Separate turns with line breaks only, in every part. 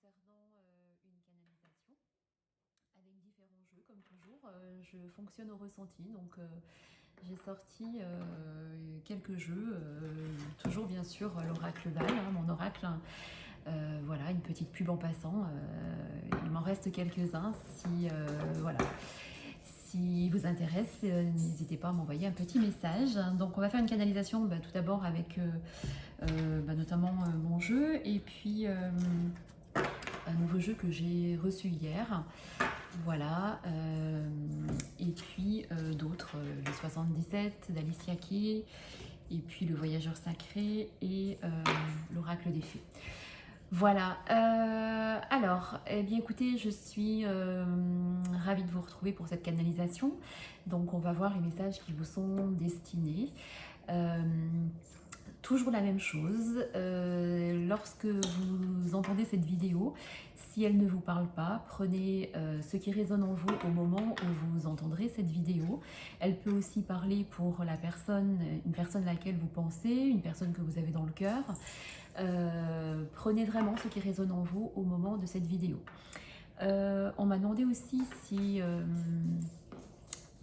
concernant une canalisation avec différents jeux, comme toujours. Je fonctionne au ressenti, donc j'ai sorti quelques jeux, toujours bien sûr l'oracle Val, hein, mon oracle. Voilà, une petite pub en passant. Il m'en reste quelques-uns. Si voilà, si vous intéresse, n'hésitez pas à m'envoyer un petit message. Donc on va faire une canalisation tout d'abord avec notamment mon jeu et puis un nouveau jeu que j'ai reçu hier. Voilà, et puis d'autres, les 77 d'Alicia Keys, et puis le Voyageur Sacré et l'Oracle des Fées. Voilà, alors, eh bien écoutez, je suis ravie de vous retrouver pour cette canalisation. Donc on va voir les messages qui vous sont destinés. Toujours la même chose, lorsque vous entendez cette vidéo, si elle ne vous parle pas, prenez ce qui résonne en vous au moment où vous entendrez cette vidéo. Elle peut aussi parler pour la personne, une personne à laquelle vous pensez, une personne que vous avez dans le cœur. Prenez vraiment ce qui résonne en vous au moment de cette vidéo. On m'a demandé aussi si...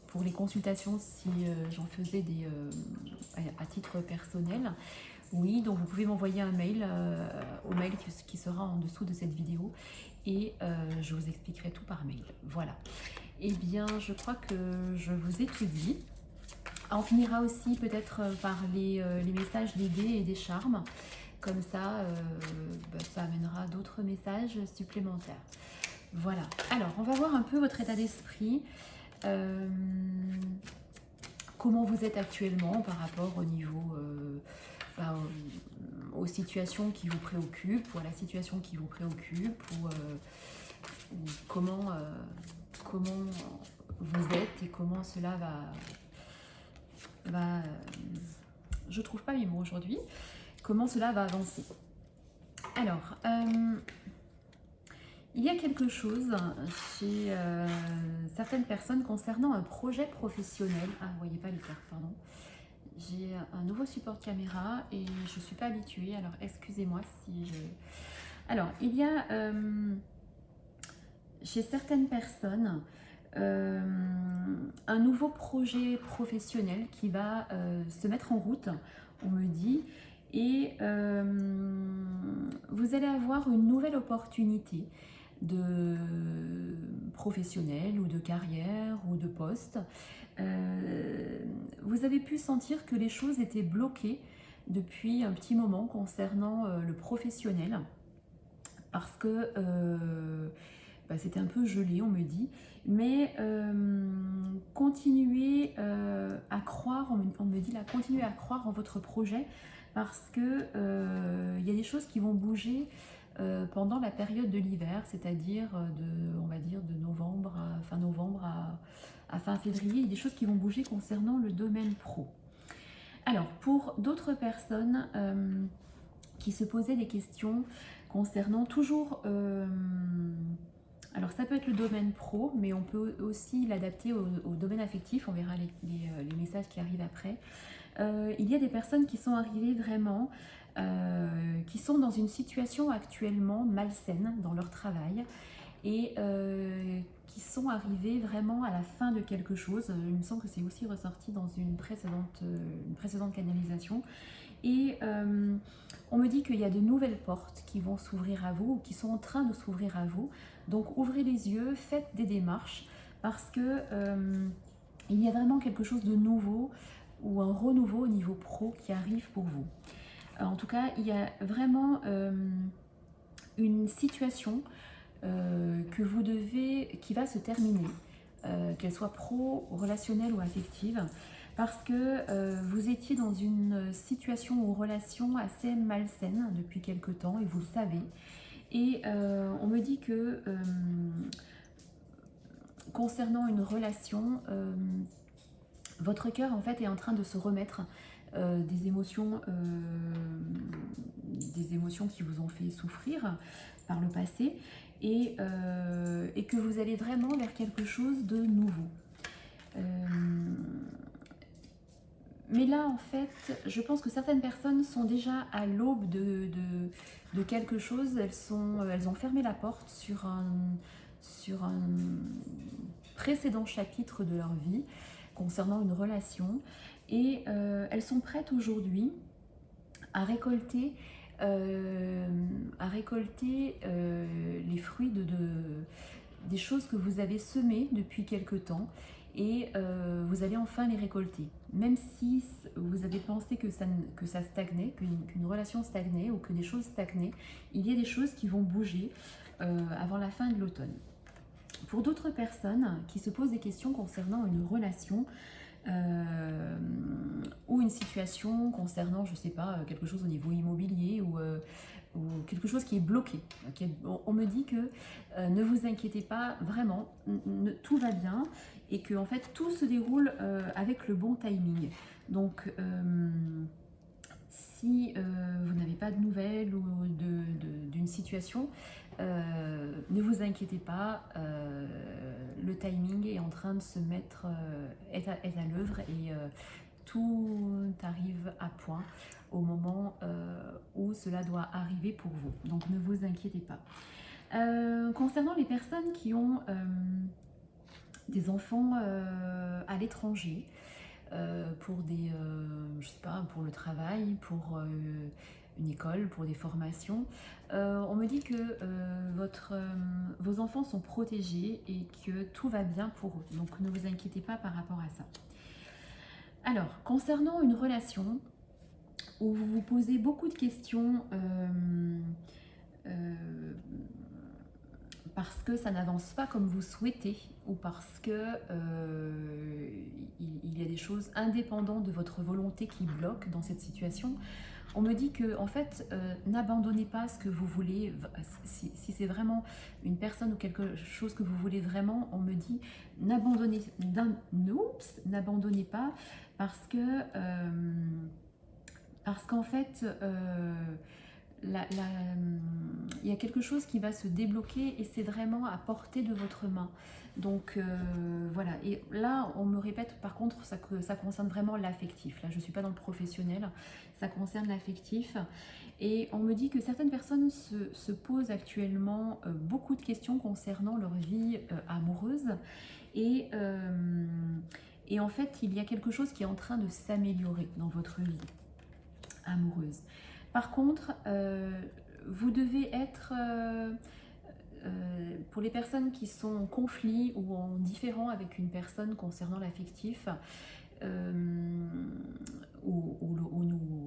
pour les consultations, si j'en faisais des, à titre personnel. Oui, donc vous pouvez m'envoyer un mail au mail qui sera en dessous de cette vidéo et je vous expliquerai tout par mail. Voilà. Eh bien, je crois que je vous ai tout dit. On finira aussi peut-être par les messages des dés et des charmes. Comme ça, ça amènera d'autres messages supplémentaires. Voilà. Alors, on va voir un peu votre état d'esprit. Comment vous êtes actuellement par rapport au niveau aux situations qui vous préoccupent ou à la situation qui vous préoccupe ou comment vous êtes et comment cela va je trouve pas mes mots aujourd'hui, comment cela va avancer. Alors il y a quelque chose chez certaines personnes concernant un projet professionnel. Ah, vous voyez pas les cartes, pardon. J'ai un nouveau support caméra et je ne suis pas habituée, alors excusez-moi si je... Alors, il y a chez certaines personnes un nouveau projet professionnel qui va se mettre en route, on me dit, et vous allez avoir une nouvelle opportunité de professionnel ou de carrière ou de poste. Vous avez pu sentir que les choses étaient bloquées depuis un petit moment concernant le professionnel parce que c'était un peu gelé, on me dit, mais continuez à croire, on me dit là, continuez à croire en votre projet parce que il y a des choses qui vont bouger pendant la période de l'hiver, c'est-à-dire on va dire de novembre à fin novembre à fin février, il y a des choses qui vont bouger concernant le domaine pro. Alors, pour d'autres personnes qui se posaient des questions concernant toujours... alors ça peut être le domaine pro, mais on peut aussi l'adapter au domaine affectif, on verra les messages qui arrivent après. Il y a des personnes qui sont arrivées vraiment, qui sont dans une situation actuellement malsaine dans leur travail et qui sont arrivées vraiment à la fin de quelque chose. Il me semble que c'est aussi ressorti dans une précédente canalisation. Et on me dit qu'il y a de nouvelles portes qui vont s'ouvrir à vous ou qui sont en train de s'ouvrir à vous. Donc ouvrez les yeux, faites des démarches parce que il y a vraiment quelque chose de nouveau ou un renouveau au niveau pro qui arrive pour vous. En tout cas, il y a vraiment une situation qui va se terminer, qu'elle soit pro, relationnelle ou affective, parce que vous étiez dans une situation ou relation assez malsaine depuis quelque temps et vous le savez. Et on me dit que concernant une relation, votre cœur en fait est en train de se remettre des émotions qui vous ont fait souffrir par le passé et que vous allez vraiment vers quelque chose de nouveau. Mais là, en fait, je pense que certaines personnes sont déjà à l'aube de quelque chose. Elles ont fermé la porte sur un précédent chapitre de leur vie concernant une relation. Et elles sont prêtes aujourd'hui à récolter, les fruits des choses que vous avez semées depuis quelque temps, et vous allez enfin les récolter. Même si vous avez pensé que ça stagnait, qu'une relation stagnait ou que des choses stagnaient, il y a des choses qui vont bouger avant la fin de l'automne. Pour d'autres personnes qui se posent des questions concernant une relation, ou une situation concernant, je sais pas, quelque chose au niveau immobilier, ou quelque chose qui est bloqué. On me dit que ne vous inquiétez pas, vraiment, tout va bien, et que en fait tout se déroule avec le bon timing. Donc si vous n'avez pas de nouvelles ou d'une situation, ne vous inquiétez pas, le timing est en train de se mettre, est à l'œuvre, et tout arrive à point au moment où cela doit arriver pour vous. Donc ne vous inquiétez pas. Concernant les personnes qui ont des enfants à l'étranger, pour je sais pas, pour le travail, pour une école, pour des formations, on me dit que vos enfants sont protégés et que tout va bien pour eux. Donc ne vous inquiétez pas par rapport à ça. Alors, concernant une relation où vous vous posez beaucoup de questions parce que ça n'avance pas comme vous souhaitez, ou parce que il y a des choses indépendantes de votre volonté qui bloquent dans cette situation, on me dit que en fait, n'abandonnez pas ce que vous voulez. Si c'est vraiment une personne ou quelque chose que vous voulez vraiment, on me dit n'abandonnez pas, parce que parce qu'en fait il y a quelque chose qui va se débloquer, et c'est vraiment à portée de votre main. Donc voilà, et là on me répète par contre que ça concerne vraiment l'affectif. Là je ne suis pas dans le professionnel, ça concerne l'affectif. Et on me dit que certaines personnes se posent actuellement beaucoup de questions concernant leur vie amoureuse, et en fait il y a quelque chose qui est en train de s'améliorer dans votre vie amoureuse. Par contre, vous devez être, pour les personnes qui sont en conflit ou en différend avec une personne concernant l'affectif, ou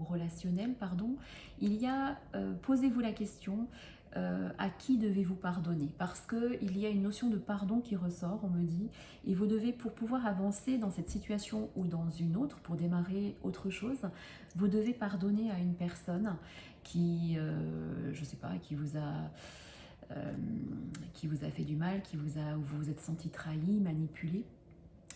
relationnel, pardon, il y a, posez-vous la question, à qui devez-vous pardonner? Parce qu'il y a une notion de pardon qui ressort, on me dit, et vous devez, pour pouvoir avancer dans cette situation ou dans une autre, pour démarrer autre chose, vous devez pardonner à une personne qui, je sais pas, qui vous a fait du mal, où vous vous êtes senti trahi, manipulé.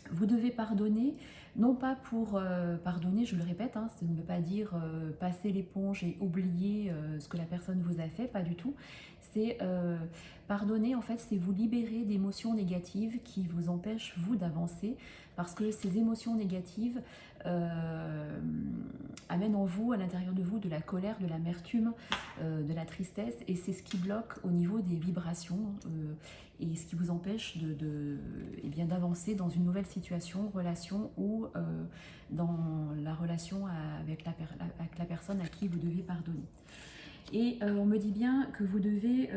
Vous devez pardonner, non pas pour pardonner, je le répète, hein, ça ne veut pas dire passer l'éponge et oublier ce que la personne vous a fait, pas du tout. C'est pardonner, en fait, c'est vous libérer d'émotions négatives qui vous empêchent, vous, d'avancer, parce que ces émotions négatives amènent en vous, à l'intérieur de vous, de la colère, de l'amertume, de la tristesse, et c'est ce qui bloque au niveau des vibrations, et ce qui vous empêche eh bien, d'avancer dans une nouvelle situation, relation, ou dans la relation avec la personne à qui vous devez pardonner. Et on me dit bien que vous devez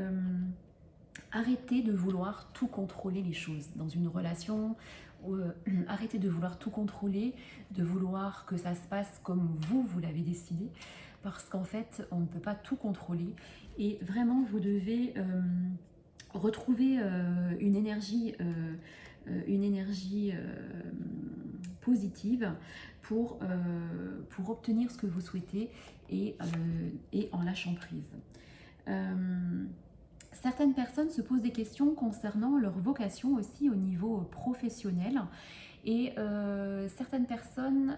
arrêter de vouloir tout contrôler les choses dans une relation. Arrêtez de vouloir tout contrôler, de vouloir que ça se passe comme vous l'avez décidé, parce qu'en fait on ne peut pas tout contrôler, et vraiment vous devez retrouver une énergie positive pour obtenir ce que vous souhaitez, et en lâchant prise. Certaines personnes se posent des questions concernant leur vocation aussi au niveau professionnel, et certaines personnes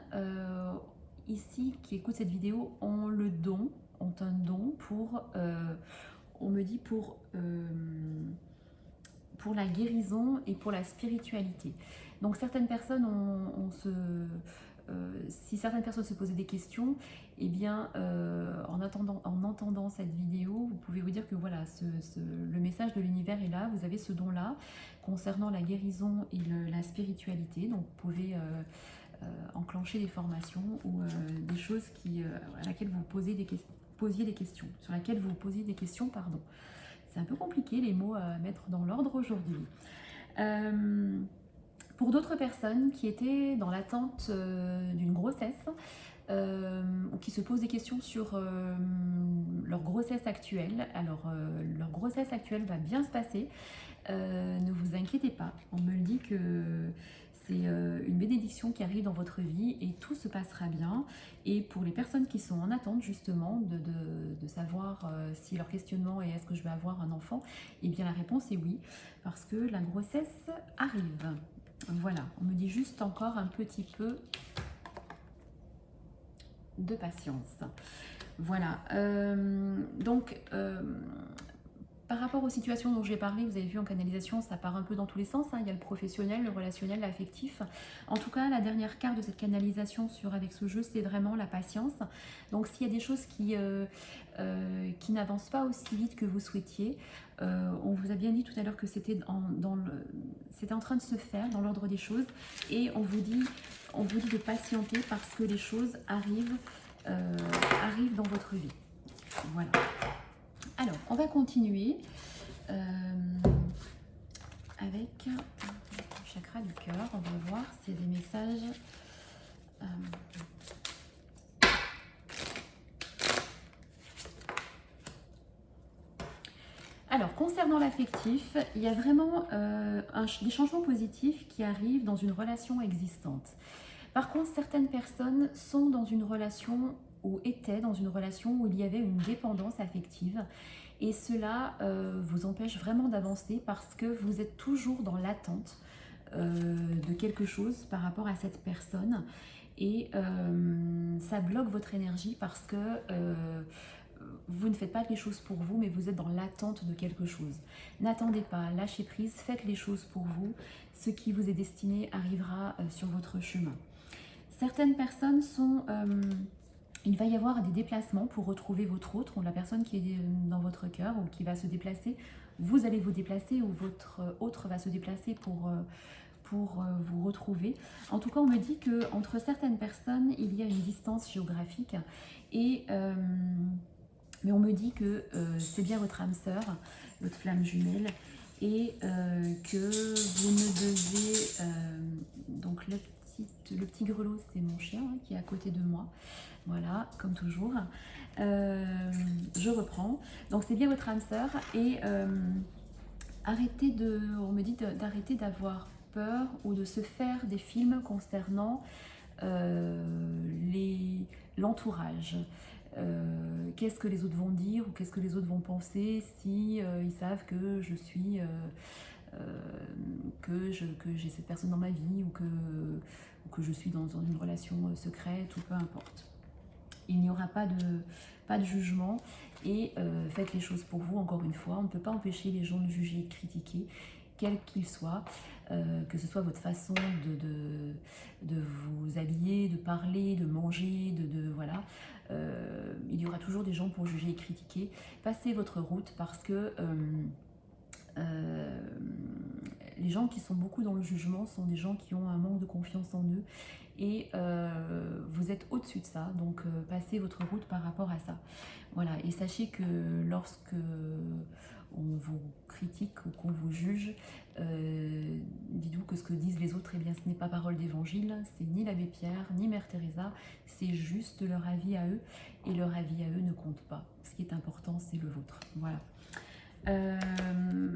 ici qui écoutent cette vidéo ont un don pour, on me dit, pour la guérison et pour la spiritualité. Donc certaines personnes si certaines personnes se posaient des questions, eh bien, en entendant cette vidéo, vous pouvez vous dire que voilà, le message de l'univers est là, vous avez ce don-là concernant la guérison et la spiritualité, donc vous pouvez enclencher des formations ou des choses à laquelle vous posiez des questions, sur laquelle vous posiez des questions, pardon. C'est un peu compliqué les mots à mettre dans l'ordre aujourd'hui. Pour d'autres personnes qui étaient dans l'attente d'une grossesse, ou qui se posent des questions sur leur grossesse actuelle. Alors, leur grossesse actuelle va bien se passer. Ne vous inquiétez pas. On me le dit que c'est une bénédiction qui arrive dans votre vie et tout se passera bien. Et pour les personnes qui sont en attente justement de savoir si leur questionnement est est-ce que je vais avoir un enfant, eh bien la réponse est oui, parce que la grossesse arrive. Voilà, on me dit juste encore un petit peu de patience. Voilà, par rapport aux situations dont j'ai parlé, vous avez vu en canalisation, ça part un peu dans tous les sens, hein. Il y a le professionnel, le relationnel, l'affectif. En tout cas, la dernière carte de cette canalisation avec ce jeu, c'est vraiment la patience. Donc s'il y a des choses qui n'avancent pas aussi vite que vous souhaitiez, on vous a bien dit tout à l'heure que c'était en train de se faire dans l'ordre des choses, et on vous dit de patienter parce que les choses arrivent dans votre vie. Voilà. Alors, on va continuer avec le chakra du cœur. On va voir s'il y a des messages. Alors, concernant l'affectif, il y a vraiment des changements positifs qui arrivent dans une relation existante. Par contre, certaines personnes sont dans une relation ou étaient dans une relation où il y avait une dépendance affective, et cela vous empêche vraiment d'avancer parce que vous êtes toujours dans l'attente de quelque chose par rapport à cette personne, et ça bloque votre énergie parce que vous ne faites pas les choses pour vous, mais vous êtes dans l'attente de quelque chose. N'attendez pas, lâchez prise, faites les choses pour vous. Ce qui vous est destiné arrivera sur votre chemin. Certaines personnes sont... il va y avoir des déplacements pour retrouver votre autre, ou la personne qui est dans votre cœur ou qui va se déplacer. Vous allez vous déplacer ou votre autre va se déplacer pour vous retrouver. En tout cas, on me dit qu'entre certaines personnes, il y a une distance géographique. Mais on me dit que c'est bien votre âme sœur, votre flamme jumelle, et que vous ne devez... donc le petit grelot, c'est mon chien hein, qui est à côté de moi. Voilà, comme toujours. Je reprends. Donc c'est bien votre âme sœur, et on me dit d'arrêter d'avoir peur ou de se faire des films concernant l'entourage. Qu'est-ce que les autres vont dire ou qu'est-ce que les autres vont penser si ils savent que je suis que j'ai cette personne dans ma vie, ou que je suis dans une relation secrète, ou peu importe. Il n'y aura pas de jugement, et faites les choses pour vous. Encore une fois, on ne peut pas empêcher les gens de juger et de critiquer, quel qu'il soit, que ce soit votre façon de vous habiller, de parler, de manger, voilà. Il y aura toujours des gens pour juger et critiquer. Passez votre route, parce que les gens qui sont beaucoup dans le jugement sont des gens qui ont un manque de confiance en eux, et vous êtes au-dessus de ça, donc passez votre route par rapport à ça. Voilà, et sachez que lorsque on vous critique ou qu'on vous juge, dites-vous que ce que disent les autres, eh bien, ce n'est pas parole d'évangile, c'est ni l'abbé Pierre, ni Mère Teresa, c'est juste leur avis à eux, et leur avis à eux ne compte pas. Ce qui est important, c'est le vôtre. Voilà.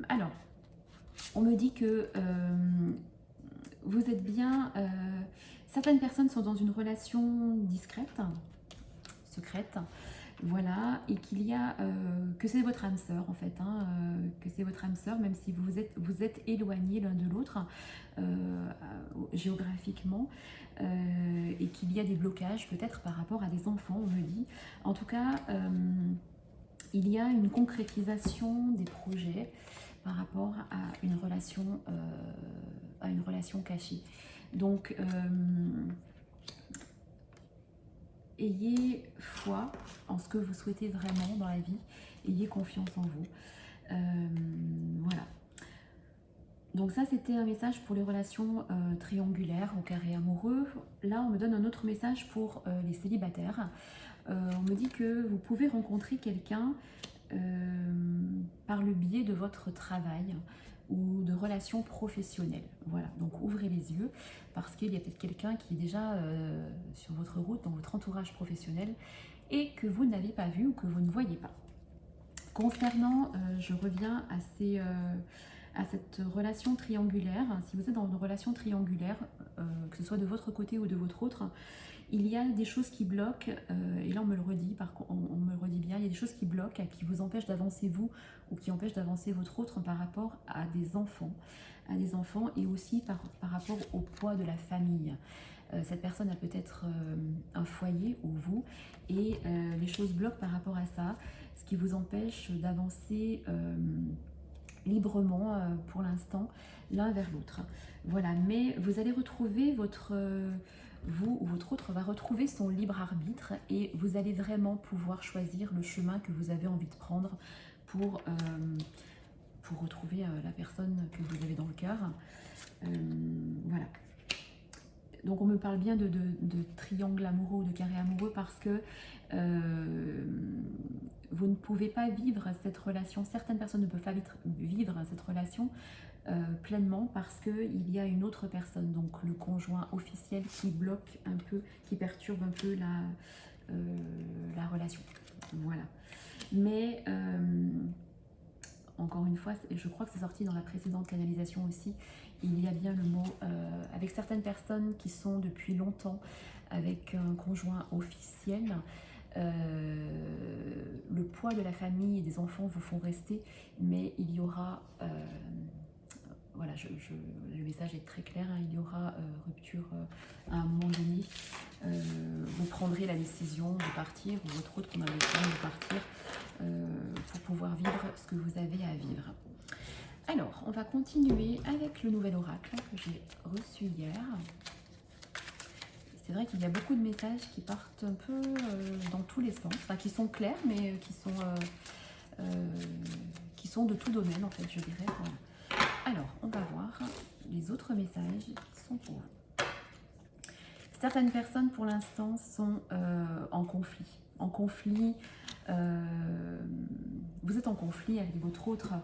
Alors, on me dit que vous êtes bien... certaines personnes sont dans une relation discrète, secrète, voilà, et qu'il y a... que c'est votre âme sœur, en fait, hein, que c'est votre âme sœur, même si vous êtes éloignés l'un de l'autre géographiquement, et qu'il y a des blocages, peut-être par rapport à des enfants, on me dit. En tout cas... il y a une concrétisation des projets par rapport à une relation cachée. Donc, ayez foi en ce que vous souhaitez vraiment dans la vie, ayez confiance en vous. Voilà. Donc ça, c'était un message pour les relations triangulaires au carré amoureux. Là, on me donne un autre message pour les célibataires. On me dit que vous pouvez rencontrer quelqu'un par le biais de votre travail ou de relations professionnelles. Voilà, donc ouvrez les yeux parce qu'il y a peut-être quelqu'un qui est déjà sur votre route, dans votre entourage professionnel et que vous n'avez pas vu ou que vous ne voyez pas. Concernant, je reviens à cette relation triangulaire. Si vous êtes dans une relation triangulaire, que ce soit de votre côté ou de votre autre, il y a des choses qui bloquent, et là on me le redit, on me le redit bien, il y a des choses qui bloquent, qui vous empêchent d'avancer vous ou qui empêchent d'avancer votre autre par rapport à des enfants et aussi par rapport au poids de la famille. Cette personne a peut-être un foyer ou vous et les choses bloquent par rapport à ça, ce qui vous empêche d'avancer librement pour l'instant l'un vers l'autre. Voilà, mais vous allez retrouver vous ou votre autre va retrouver son libre arbitre et vous allez vraiment pouvoir choisir le chemin que vous avez envie de prendre pour retrouver la personne que vous avez dans le cœur. Voilà. Donc on me parle bien de triangle amoureux ou de carré amoureux parce que vous ne pouvez pas vivre cette relation, certaines personnes ne peuvent pas vivre cette relation pleinement parce qu'il y a une autre personne, donc le conjoint officiel qui bloque un peu, qui perturbe un peu la relation. Voilà. Mais encore une fois, je crois que c'est sorti dans la précédente canalisation aussi, il y a bien le mot, avec certaines personnes qui sont depuis longtemps avec un conjoint officiel, le poids de la famille et des enfants vous font rester, mais il y aura, voilà, le message est très clair, hein, il y aura rupture à un moment donné, vous prendrez la décision de partir, ou votre autre prendra la décision de partir pour pouvoir vivre ce que vous avez à vivre. Alors, on va continuer avec le nouvel oracle que j'ai reçu hier. C'est vrai qu'il y a beaucoup de messages qui partent un peu dans tous les sens, enfin qui sont clairs, mais qui sont de tout domaine en fait, je dirais. Voilà. Alors, on va voir les autres messages qui sont pour vous. Certaines personnes, pour l'instant, sont en conflit. Vous êtes en conflit avec votre autre.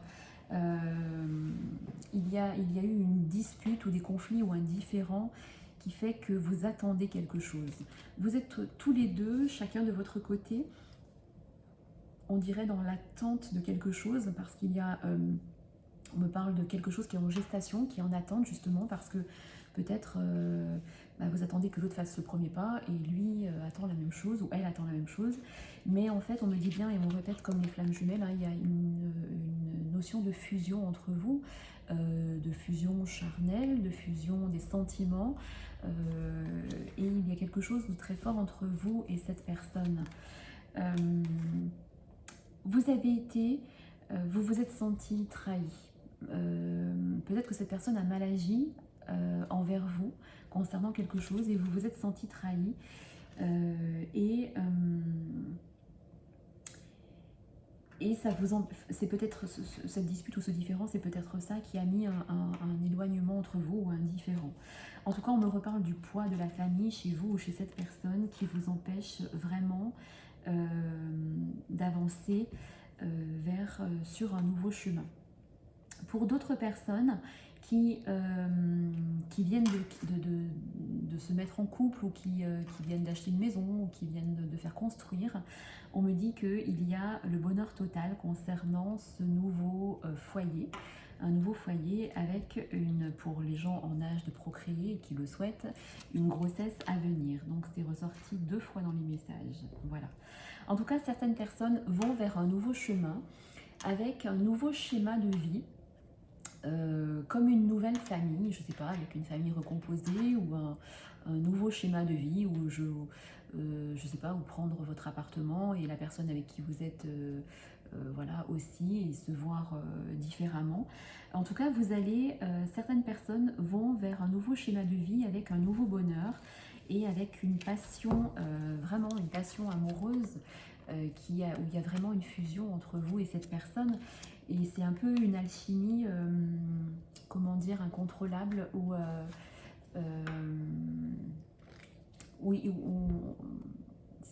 Il y a eu une dispute ou des conflits ou un différend qui fait que vous attendez quelque chose. Vous êtes tous les deux, chacun de votre côté, on dirait dans l'attente de quelque chose, parce qu'il y a, on me parle de quelque chose qui est en gestation, qui est en attente justement, parce que peut-être vous attendez que l'autre fasse le premier pas et lui attend la même chose ou elle attend la même chose. Mais en fait, on me dit bien et on répète comme les flammes jumelles, hein, il y a une notion de fusion entre vous, de fusion charnelle, de fusion des sentiments. Et il y a quelque chose de très fort entre vous et cette personne. Vous avez été, vous vous êtes senti trahi. Peut-être que cette personne a mal agi envers vous concernant quelque chose et vous vous êtes senti trahi. Et ça c'est peut-être cette dispute ou ce différend, c'est peut-être ça qui a mis un éloignement entre vous ou un différend. En tout cas, on me reparle du poids de la famille chez vous ou chez cette personne qui vous empêche vraiment d'avancer sur un nouveau chemin. Pour d'autres personnes qui viennent de se mettre en couple ou qui viennent d'acheter une maison ou qui viennent de faire construire, on me dit qu'il y a le bonheur total concernant ce nouveau foyer. Un nouveau foyer avec pour les gens en âge de procréer et qui le souhaitent, une grossesse à venir. Donc c'est ressorti 2 fois dans les messages. Voilà. En tout cas, certaines personnes vont vers un nouveau chemin avec un nouveau schéma de vie. Comme une nouvelle famille, je ne sais pas, avec une famille recomposée ou un nouveau schéma de vie où je sais pas, où prendre votre appartement et la personne avec qui vous êtes voilà, aussi et se voir différemment. En tout cas, certaines personnes vont vers un nouveau schéma de vie avec un nouveau bonheur et avec une passion, vraiment une passion amoureuse, où il y a vraiment une fusion entre vous et cette personne. Et c'est un peu une alchimie, comment dire, incontrôlable, où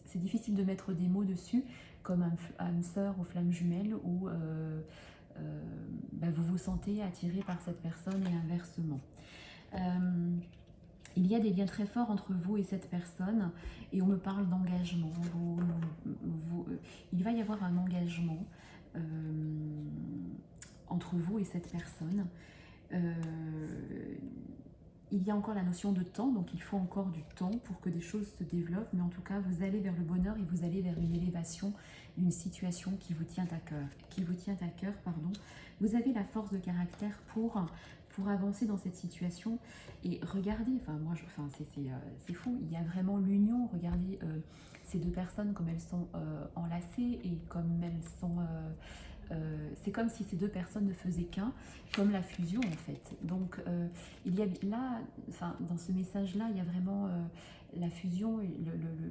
c'est difficile de mettre des mots dessus, comme âme sœur ou flamme jumelle, où vous vous sentez attiré par cette personne et inversement. Il y a des liens très forts entre vous et cette personne, et on me parle d'engagement. Il va y avoir un engagement entre vous et cette personne. Il y a encore la notion de temps, donc il faut encore du temps pour que des choses se développent, mais en tout cas, vous allez vers le bonheur et vous allez vers une élévation d'une situation qui vous tient à cœur. Vous avez la force de caractère pour avancer dans cette situation. Et regardez, c'est fou, il y a vraiment l'union. Regardez ces deux personnes comme elles sont enlacées et comme elles sont... c'est comme si ces deux personnes ne faisaient qu'un, comme la fusion en fait. Donc il y a là, dans ce message-là, il y a vraiment la fusion et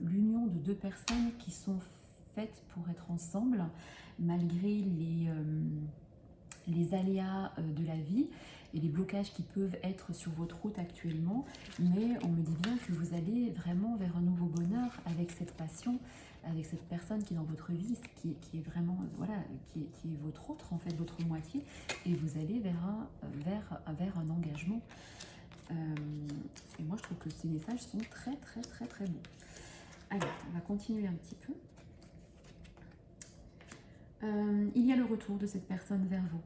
l'union de deux personnes qui sont faites pour être ensemble, malgré les aléas de la vie et les blocages qui peuvent être sur votre route actuellement. Mais on me dit bien que vous allez vraiment vers un nouveau bonheur avec cette passion, avec cette personne qui est dans votre vie, qui est vraiment, voilà, qui est votre autre, en fait, votre moitié, et vous allez vers un engagement. Et moi, je trouve que ces messages sont très, très, très, très bons. Alors, on va continuer un petit peu. Il y a le retour de cette personne vers vous.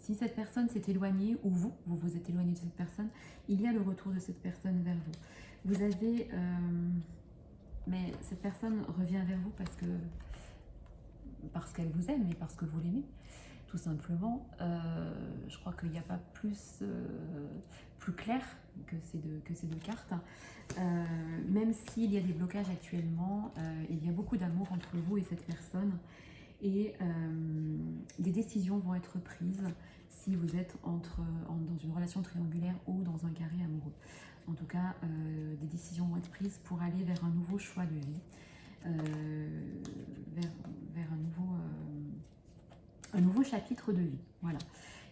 Si cette personne s'est éloignée, ou vous vous êtes éloigné de cette personne, il y a le retour de cette personne vers vous. Vous avez... mais cette personne revient vers vous parce qu'elle vous aime et parce que vous l'aimez, tout simplement. Je crois qu'il n'y a pas plus clair que ces deux cartes. Même s'il y a des blocages actuellement, il y a beaucoup d'amour entre vous et cette personne. Et des décisions vont être prises si vous êtes dans une relation triangulaire ou dans un carré amoureux. En tout cas, des décisions vont être prises pour aller vers un nouveau choix de vie, vers un nouveau chapitre de vie. Voilà.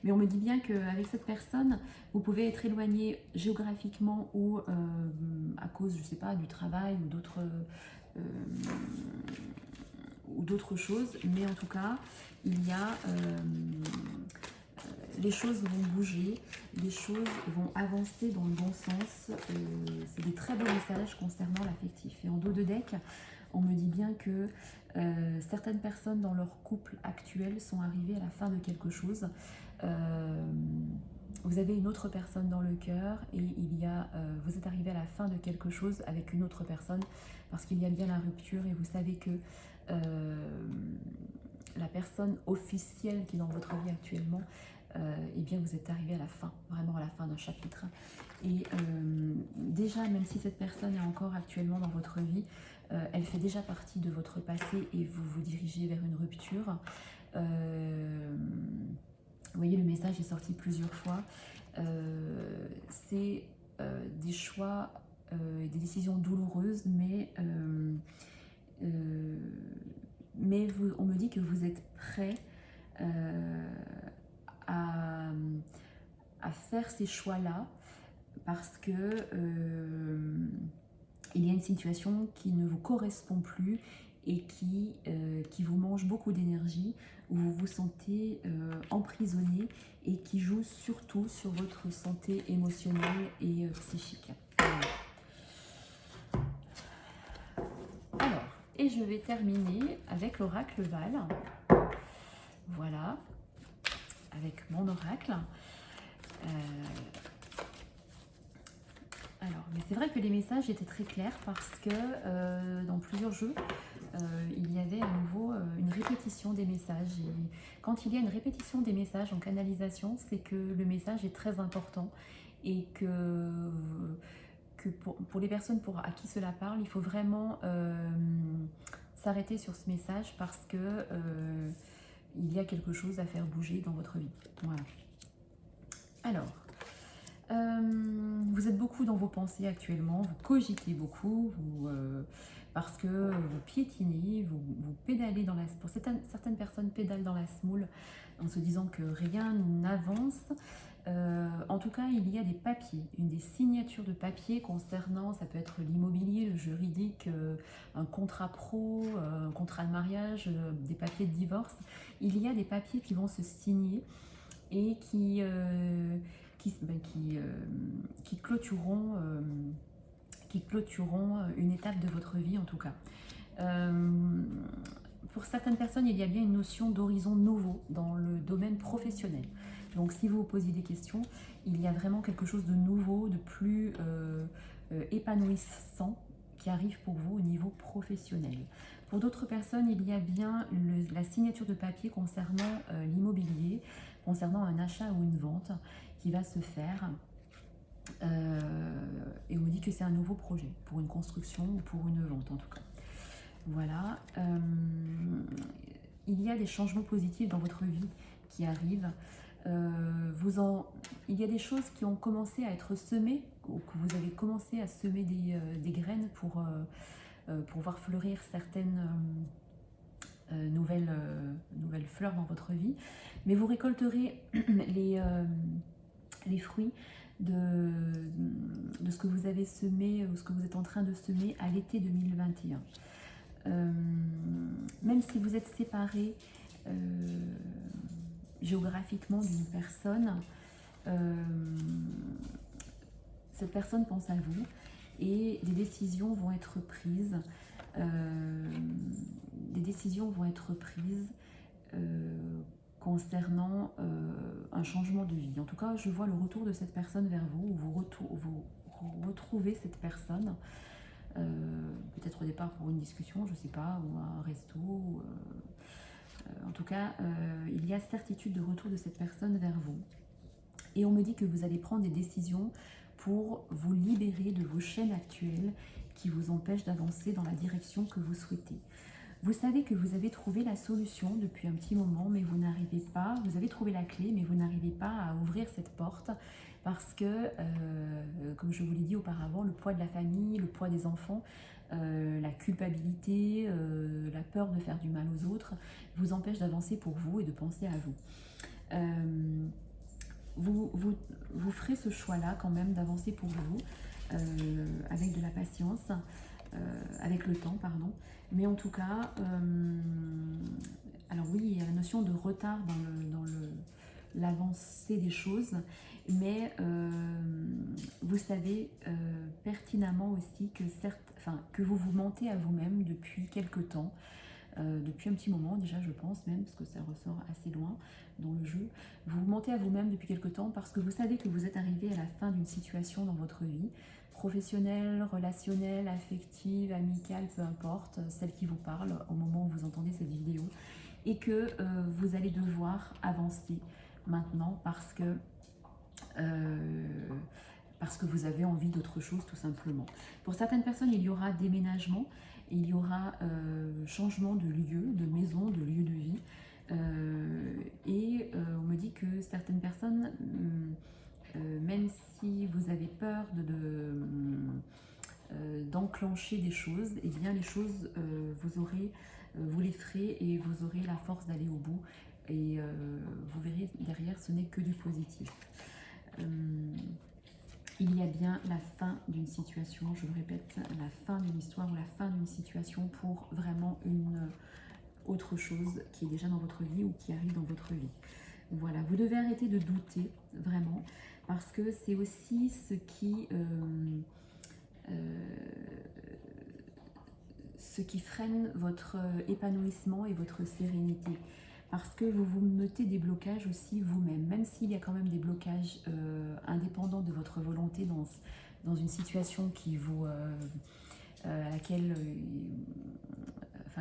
Mais on me dit bien qu'avec cette personne, vous pouvez être éloigné géographiquement ou à cause, je ne sais pas, du travail ou d'autres choses. Mais en tout cas, il y a... les choses vont bouger, les choses vont avancer dans le bon sens. C'est des très beaux messages concernant l'affectif. Et en dos de deck, on me dit bien que certaines personnes dans leur couple actuel sont arrivées à la fin de quelque chose. Vous avez une autre personne dans le cœur et vous êtes arrivé à la fin de quelque chose avec une autre personne parce qu'il y a bien la rupture et vous savez que la personne officielle qui est dans votre vie actuellement, eh bien vous êtes arrivé à la fin, vraiment à la fin d'un chapitre. Et déjà, même si cette personne est encore actuellement dans votre vie, elle fait déjà partie de votre passé et vous vous dirigez vers une rupture. Vous voyez, le message est sorti plusieurs fois. C'est des choix et des décisions douloureuses, mais on me dit que vous êtes prêt à faire ces choix-là parce que il y a une situation qui ne vous correspond plus et qui vous mange beaucoup d'énergie, où vous vous sentez emprisonné et qui joue surtout sur votre santé émotionnelle et psychique. Alors, et je vais terminer avec l'oracle Val. Voilà, avec mon oracle. Alors, mais c'est vrai que les messages étaient très clairs parce que dans plusieurs jeux, il y avait à nouveau une répétition des messages. Et quand il y a une répétition des messages en canalisation, c'est que le message est très important et que pour les personnes à qui cela parle, il faut vraiment s'arrêter sur ce message parce que il y a quelque chose à faire bouger dans votre vie. Voilà. Alors, Vous êtes beaucoup dans vos pensées actuellement, vous cogitez beaucoup, parce que vous piétinez, vous pédalez dans la... Pour certaines personnes pédalent dans la semoule en se disant que rien n'avance. En tout cas, il y a des papiers, des signatures de papiers concernant, ça peut être l'immobilier, le juridique, un contrat pro, un contrat de mariage, des papiers de divorce. Il y a des papiers qui vont se signer et qui clôtureront une étape de votre vie en tout cas. Pour certaines personnes, il y a bien une notion d'horizon nouveau dans le domaine professionnel. Donc si vous vous posez des questions, il y a vraiment quelque chose de nouveau, de plus épanouissant qui arrive pour vous au niveau professionnel. Pour d'autres personnes, il y a bien la signature de papier concernant l'immobilier, concernant un achat ou une vente qui va se faire. Et on me dit que c'est un nouveau projet, pour une construction ou pour une vente en tout cas. Voilà. Il y a des changements positifs dans votre vie qui arrivent. Il y a des choses qui ont commencé à être semées, ou que vous avez commencé à semer des graines pour voir fleurir certaines nouvelles fleurs dans votre vie. Mais vous récolterez les fruits de ce que vous avez semé ou ce que vous êtes en train de semer à l'été 2021. Même si vous êtes séparés géographiquement d'une personne, cette personne pense à vous et des décisions vont être prises. Concernant un changement de vie. En tout cas, je vois le retour de cette personne vers vous, ou vous retrouvez cette personne, peut-être au départ pour une discussion, je ne sais pas, ou un resto. En tout cas, il y a certitude de retour de cette personne vers vous. Et on me dit que vous allez prendre des décisions pour vous libérer de vos chaînes actuelles qui vous empêchent d'avancer dans la direction que vous souhaitez. Vous savez que vous avez trouvé la solution depuis un petit moment, mais vous n'arrivez pas, vous avez trouvé la clé, mais vous n'arrivez pas à ouvrir cette porte parce que, comme je vous l'ai dit auparavant, le poids de la famille, le poids des enfants, la culpabilité, la peur de faire du mal aux autres, vous empêche d'avancer pour vous et de penser à vous. Vous ferez ce choix-là quand même d'avancer pour vous, avec de la patience, avec le temps, pardon. Mais en tout cas, alors oui, il y a la notion de retard dans l'avancée des choses, mais vous savez pertinemment aussi que que vous vous mentez à vous-même depuis quelque temps, depuis un petit moment déjà, je pense même, parce que ça ressort assez loin dans le jeu. Vous vous mentez à vous-même depuis quelque temps parce que vous savez que vous êtes arrivé à la fin d'une situation dans votre vie, professionnelle, relationnelle, affective, amicale, peu importe, celle qui vous parle au moment où vous entendez cette vidéo, et que vous allez devoir avancer maintenant parce que vous avez envie d'autre chose tout simplement. Pour certaines personnes, il y aura déménagement, il y aura changement de lieu, de maison, de lieu de vie. On me dit que certaines personnes, même si vous avez peur d'enclencher des choses, et bien les choses, vous les ferez et vous aurez la force d'aller au bout. Et vous verrez derrière, ce n'est que du positif. Il y a bien la fin d'une situation, je le répète, la fin d'une histoire ou la fin d'une situation pour vraiment une autre chose qui est déjà dans votre vie ou qui arrive dans votre vie. Voilà, vous devez arrêter de douter, vraiment, parce que c'est aussi ce qui freine votre épanouissement et votre sérénité. Parce que vous vous mettez des blocages aussi vous-même, même s'il y a quand même des blocages indépendants de votre volonté dans une situation à laquelle,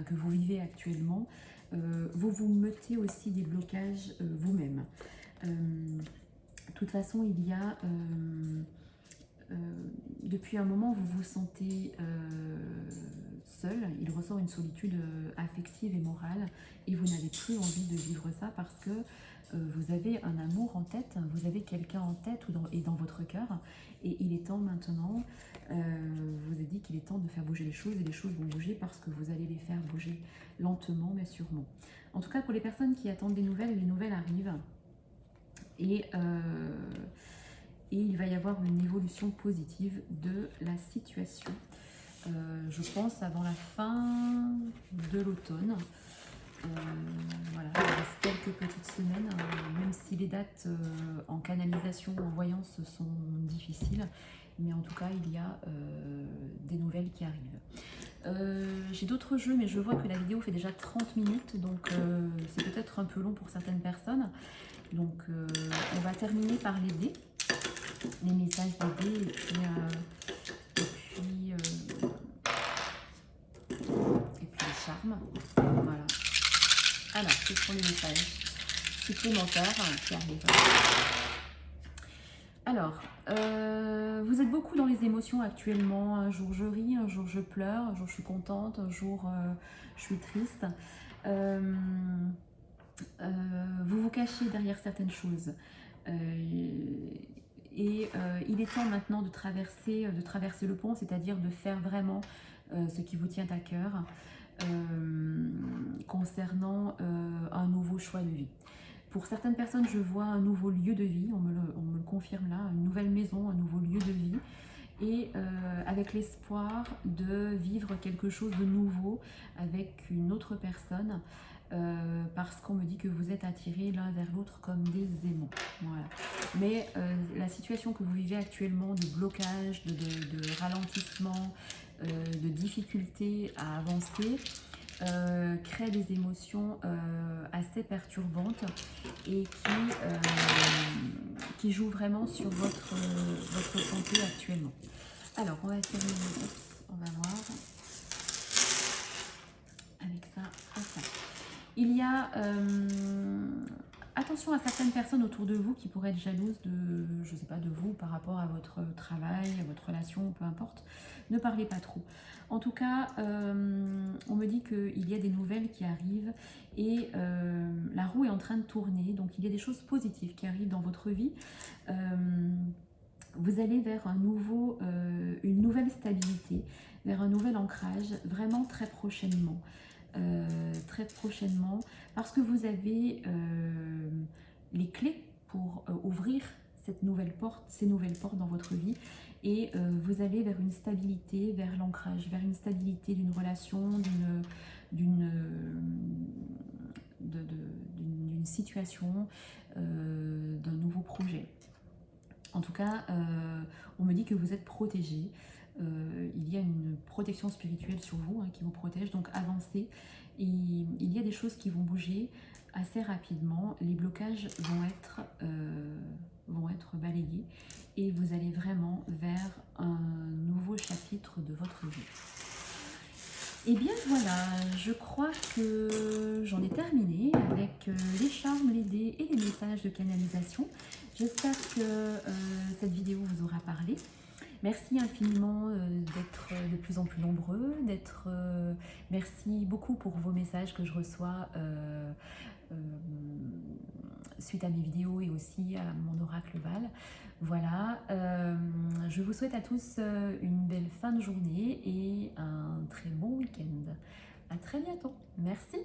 que vous vivez actuellement, vous vous mettez aussi des blocages vous-même. De toute façon, il y a depuis un moment, vous vous sentez seul, il ressort une solitude affective et morale, et vous n'avez plus envie de vivre ça parce que vous avez un amour en tête, vous avez quelqu'un en tête et dans votre cœur, et il est temps maintenant, vous avez dit qu'il est temps de faire bouger les choses, et les choses vont bouger parce que vous allez les faire bouger lentement mais sûrement. En tout cas, pour les personnes qui attendent des nouvelles, les nouvelles arrivent, et il va y avoir une évolution positive de la situation. Je pense avant la fin de l'automne. Voilà, il reste quelques petites semaines, même si les dates en canalisation, en voyance sont difficiles, mais en tout cas il y a des nouvelles qui arrivent. J'ai d'autres jeux, mais je vois que la vidéo fait déjà 30 minutes, donc c'est peut-être un peu long pour certaines personnes. Donc on va terminer par les dés, les messages des dés, et puis les charmes. Voilà. Alors, ce sont les messages supplémentaires qui arrivent. Alors, vous êtes beaucoup dans les émotions actuellement. Un jour je ris, un jour je pleure, un jour je suis contente, un jour je suis triste. Vous vous cachez derrière certaines choses. Il est temps maintenant de traverser le pont, c'est-à-dire de faire vraiment ce qui vous tient à cœur concernant un nouveau choix de vie. Pour certaines personnes, je vois un nouveau lieu de vie, on me le confirme là, une nouvelle maison, un nouveau lieu de vie, et avec l'espoir de vivre quelque chose de nouveau avec une autre personne, parce qu'on me dit que vous êtes attirés l'un vers l'autre comme des aimants. Voilà. Mais la situation que vous vivez actuellement de blocage, de ralentissement, de difficulté à avancer, crée des émotions assez perturbantes et qui jouent vraiment sur votre santé actuellement. Alors, on va terminer, on va voir avec ça, ça. Il y a attention à certaines personnes autour de vous qui pourraient être jalouses je sais pas, de vous par rapport à votre travail, à votre relation, peu importe. Ne parlez pas trop. En tout cas, on me dit qu'il y a des nouvelles qui arrivent et la roue est en train de tourner. Donc, il y a des choses positives qui arrivent dans votre vie. Vous allez vers une nouvelle stabilité, vers un nouvel ancrage, vraiment très prochainement. Parce que vous avez les clés pour ouvrir ces nouvelles portes dans votre vie, et vous allez vers une stabilité, vers l'ancrage, vers une stabilité d'une relation, d'une situation, d'un nouveau projet. En tout cas, on me dit que vous êtes protégé. Il y a une protection spirituelle sur vous qui vous protège, donc avancez. Et il y a des choses qui vont bouger assez rapidement. Les blocages vont être balayés et vous allez vraiment vers un nouveau chapitre de votre vie. Et bien voilà, je crois que j'en ai terminé avec les charmes, les dés et les messages de canalisation. J'espère que cette vidéo vous aura parlé. Merci infiniment d'être de plus en plus nombreux, merci beaucoup pour vos messages que je reçois suite à mes vidéos et aussi à mon oracle Val. Voilà, je vous souhaite à tous une belle fin de journée et un très bon week-end. À très bientôt. Merci.